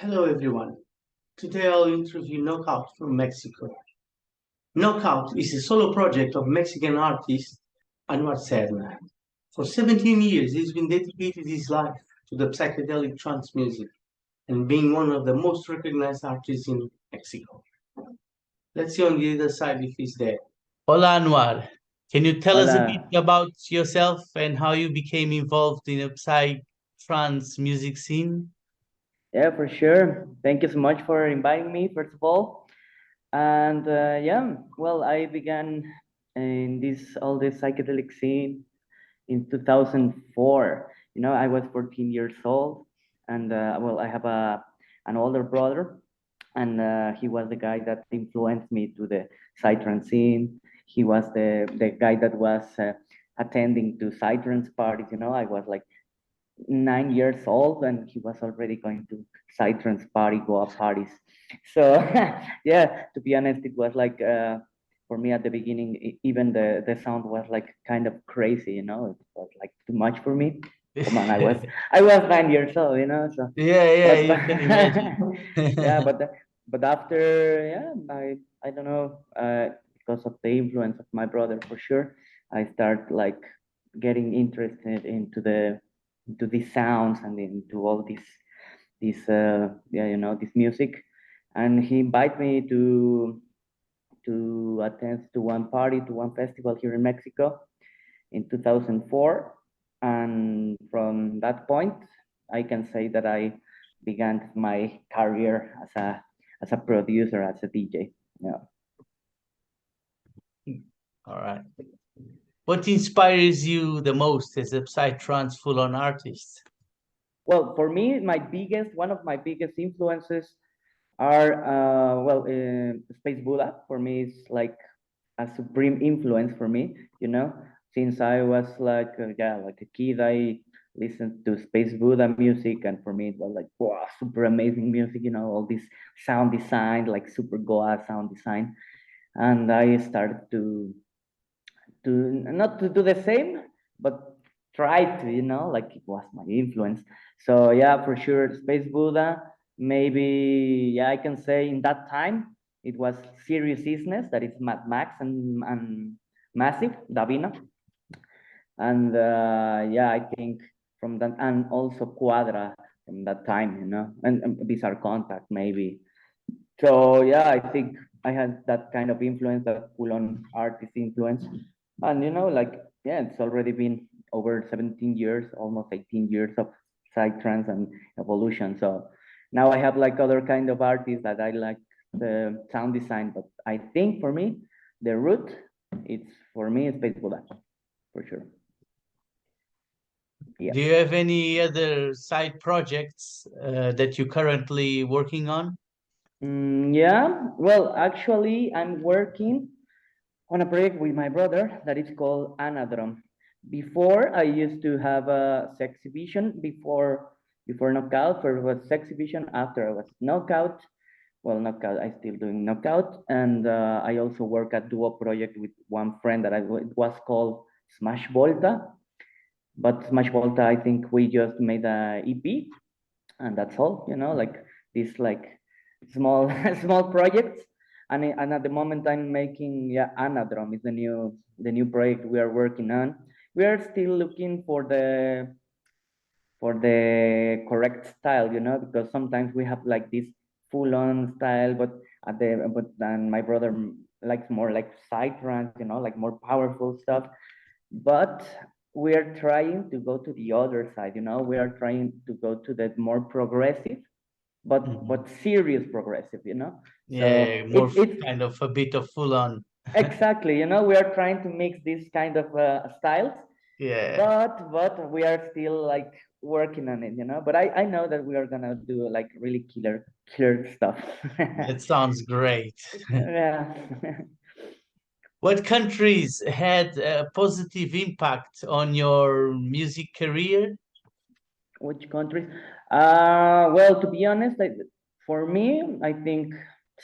Hello everyone. Today I'll interview Knockout from Mexico. Knockout is a solo project of Mexican artist Anhuar Serna. For 17 years, he's been dedicated his life to the psychedelic trance music and being one of the most recognized artists in Mexico. Let's see on the other side if he's there. Hola Anwar, can you tell us a bit Hola. about yourself and how you became involved in the psy trance music scene? Yeah, for sure. Thank you so much for inviting me, first of all. And yeah, well, I began in this psychedelic scene in 2004. I was 14 years old, and well, I have an older brother, and he was the guy that influenced me to the psytrance scene. He was the guy that was attending to psytrance parties. I was like 9 years old and he was already going to psytrance party goa parties. So yeah, to be honest, it was like for me at the beginning, even the sound was like kind of crazy. It was like too much for me. Come on, I was 9 years old. So Yeah, yeah, but you can imagine. yeah, but after, yeah, I don't know, because of the influence of my brother, for sure, I start like getting interested into these sounds and into all this yeah, this music. And he invited me to attend to one party, to one festival here in Mexico in 2004. And from that point, I can say that I began my career as a producer, as a DJ. Yeah. All right. What inspires you the most as a psytrance full-on artist? Well, for me, one of my biggest influences are Space Buddha. For me, is like a supreme influence for me. Since I was like like a kid, I listened to Space Buddha music, and for me it was like, wow, super amazing music. All this sound design, like super Goa sound design, and I started to not to do the same, but try to, like it was my influence. So yeah, for sure, Space Buddha. Maybe, yeah, I can say in that time it was Serious Isness, that is Mad Max and Massive, Davina. And yeah, I think from that, and also Quadra from that time, and Bizarre Contact maybe. So yeah, I think I had that kind of influence, that full-on artist influence, and like, yeah, it's already been over 17 years, almost 18 years of psytrance and evolution. So now I have like other kind of artists that I like the sound design, but I think for me, the root, it's for me, it's Space Buddha, for sure. Yeah. Do you have any other side projects that you're currently working on? Yeah. Well, actually, I'm working on a project with my brother that is called Anadrom. Before, I used to have a sex exhibition before knockout. First was sex exhibition. After I was knockout. Well, knockout, I still doing knockout, and I also work at duo project with one friend that it was called Smash Volta. But Smash Volta, I think we just made a EP, and that's all. Like this, like small small projects. And at the moment, I'm making, yeah, Anadrom is the new project we are working on. We are still looking for the correct style, because sometimes we have like this full on style, but then my brother likes more like psytrance, like more powerful stuff. But we are trying to go to the other side. We are trying to go to the more progressive, but Mhm. serious progressive. So Yeah, more it's kind of a bit of full-on. exactly, we are trying to mix these kind of styles, Yeah, but we are still like working on it. But I know that we are gonna do like really killer stuff. that sounds great. Yeah. What countries had a positive impact on your music career? Which countries? Well, to be honest, for me, I think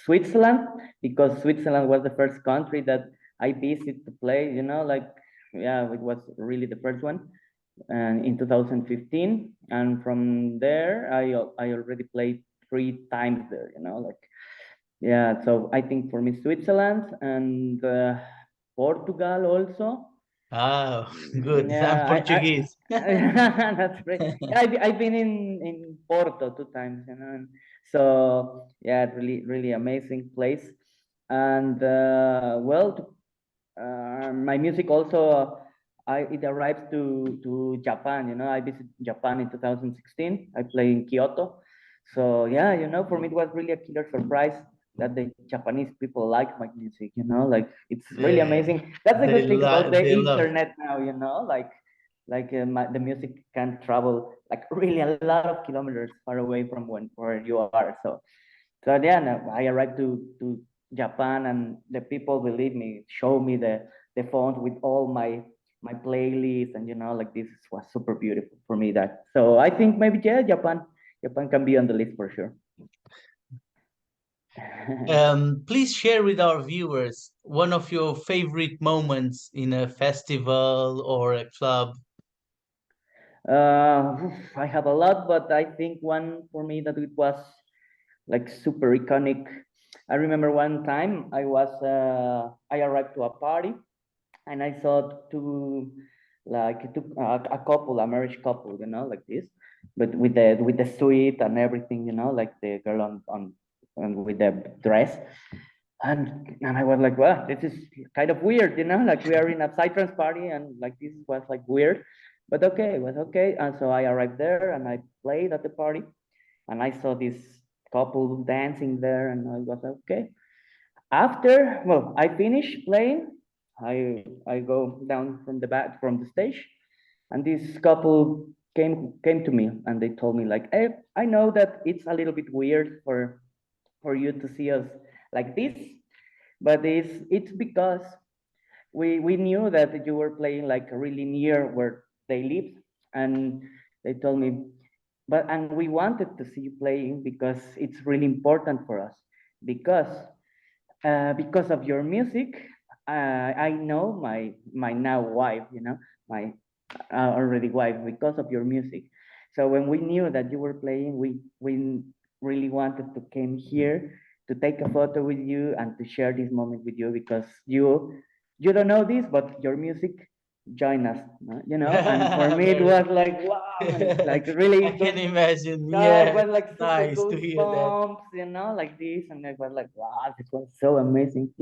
Switzerland, because Switzerland was the first country that I visited to play. Like, yeah, it was really the first one, and in 2015. And from there, I already played 3 times there, like, yeah. So I think for me, Switzerland and Portugal also. Oh, good. I'm Yeah, Portuguese. that's great. Yeah, I've been in Porto 2 times, and so yeah, really amazing place. And my music also, it arrives to Japan. I visited Japan in 2016. I play in Kyoto. So yeah, for me it was really a killer surprise that the Japanese people like my music. Like it's really Yeah, amazing. That's the good thing about the they love. internet now. The music can travel like really a lot of kilometers far away from where you are. So then I arrived to Japan, and the people, believe me, show me the phones with all my playlist, and like this was super beautiful for me. That so I think maybe, yeah, Japan can be on the list for sure. Please share with our viewers one of your favorite moments in a festival or a club. I have a lot, but I think one for me that it was like super iconic. I remember one time I arrived to a party, and I saw a couple, a marriage couple, like this, but with the suite and everything, like the girl on and with the dress, and I was like, well, this is kind of weird, like we are in a Psy Trance party, and like this was like weird, but okay, it was okay. And so I arrived there and I played at the party, and I saw this couple dancing there, and I was like, okay. After, well, I finished playing, I go down from the stage, and this couple came to me, and they told me like, hey, I know that it's a little bit weird for you to see us like this, but it's because we knew that you were playing like really near where they live, and they told me, and we wanted to see you playing because it's really important for us, because of your music. I know my now wife, my already wife, because of your music. So when we knew that you were playing, we really wanted to came here to take a photo with you and to share this moment with you, because you don't know this, but your music join us, and for me it Very. was like, wow, like really I good. can imagine. Yeah, it Yeah, was like super nice to hear that. goosebumps, like this, and it was like, wow, this was so amazing.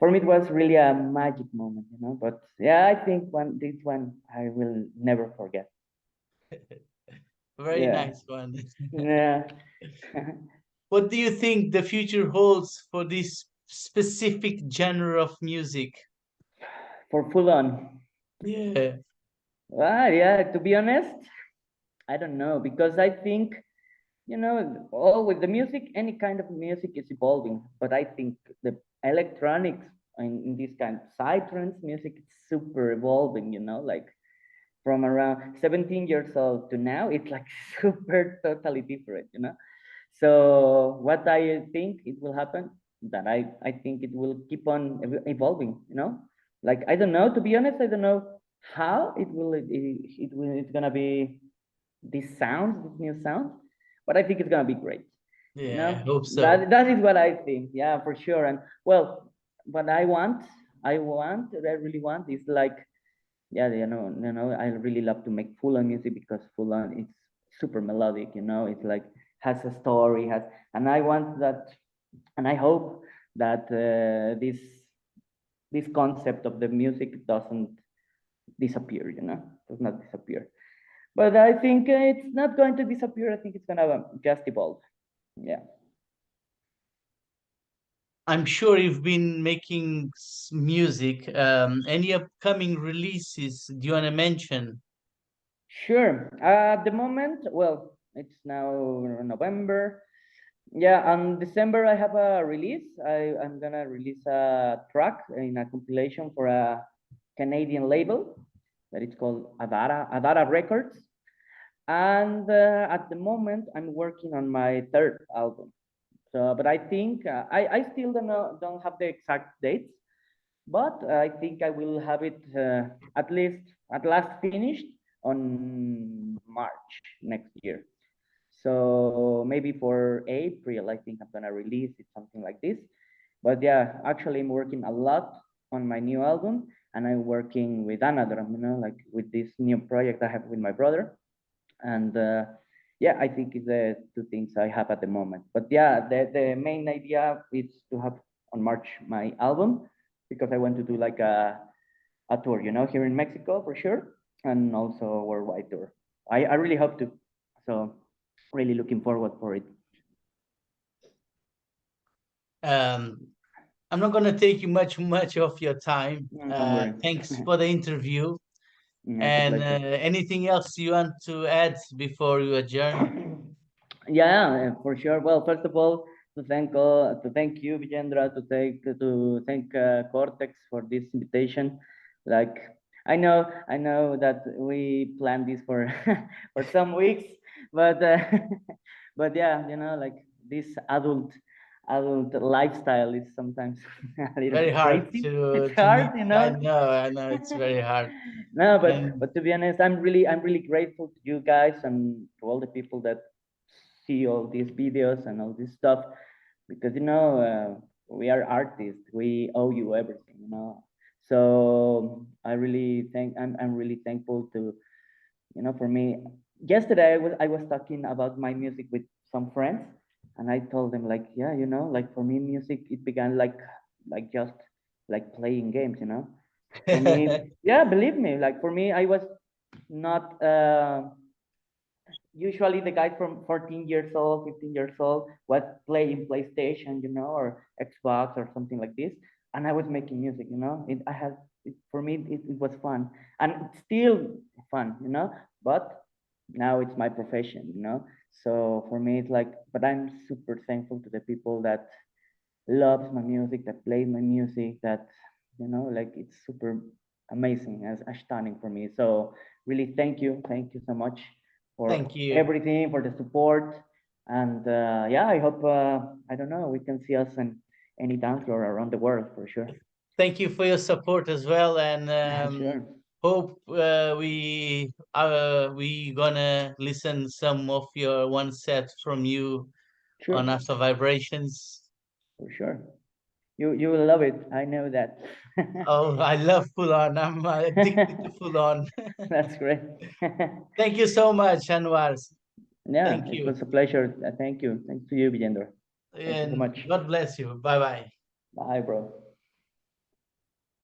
For me, it was really a magic moment, But yeah, I think this one I will never forget. Very Yeah, nice one. yeah. What do you think the future holds for this specific genre of music? For full on. Yeah. Yeah. To be honest, I don't know, because I think, all with the music, any kind of music is evolving. But I think the electronics in this kind of psytrance music is super evolving. Like from around 17 years old to now, it's like super totally different. So what I think it will happen, that I think it will keep on evolving. Like I don't know. To be honest, I don't know how it's gonna be this sound, this new sound, but I think it's gonna be great. Yeah, I hope so. That is what I think. Yeah, for sure. And well, what I really want is like, yeah, I really love to make full on music, because full on it's super melodic. It's like has a story, and I want that, and I hope that this concept of the music doesn't disappear. Does not disappear. But I think it's not going to disappear. I think it's gonna just evolve. Yeah. I'm sure you've been making music. Any upcoming releases do you want to mention? Sure. At the moment, well, it's now November. Yeah, on December I have a release. I'm gonna release a track in a compilation for a Canadian label that it's called Adara Records. And at the moment, I'm working on my third album. So, but I think I still don't have the exact dates, but I think I will have it at last finished on March next year. So maybe for April, I think I'm gonna release it, something like this. But yeah, actually, I'm working a lot on my new album, and I'm working with another, like with this new project I have with my brother. And yeah, I think it's the two things I have at the moment. But yeah, the main idea is to have on March my album, because I want to do like a tour, here in Mexico for sure, and also a worldwide tour. I really hope to. So really looking forward for it. I'm not going to take you much of your time. Don't worry. Thanks for the interview. It's a And pleasure. anything else you want to add before you adjourn? Yeah, for sure. Well, first of all, to thank you, Vijendra, to thank Cortex for this invitation. Like, I know that we planned this for for some weeks, but but yeah, like this adult lifestyle is sometimes a little Very bit hard crazy. to It's meet. hard. I know it's very hard. No, but And but to be honest, I'm really grateful to you guys and to all the people that see all these videos and all this stuff, because we are artists. We owe you everything. So I'm really thankful to, for me. Yesterday I was talking about my music with some friends, and I told them, like, yeah, like for me music, it began like just like playing games. For me, yeah, believe me, like for me, I was not usually the guy from 14 years old, 15 years old was playing PlayStation, or Xbox or something like this, and I was making music. For me, it was fun, and it's still fun. But now it's my profession. So for me, it's like, but I'm super thankful to the people that loves my music, that plays my music, that like it's super amazing, as stunning for me. So really, thank you so much for thank you. everything, for the support, and yeah, I hope I don't know, we can see us in any dance floor around the world for sure. Thank you for your support as well. And Sure, hope we gonna listen some of your one set from you on sure, Astral Vibrations. for sure. You will love it. I know that. Oh, I love full on. I'm addicted to full on. That's great. Thank you so much, Anwar. Yeah, Thank it you. was a pleasure. Thank you. Thanks to you, Vijendra. Thank you so And much. God bless you. Bye bye. Bye, bro.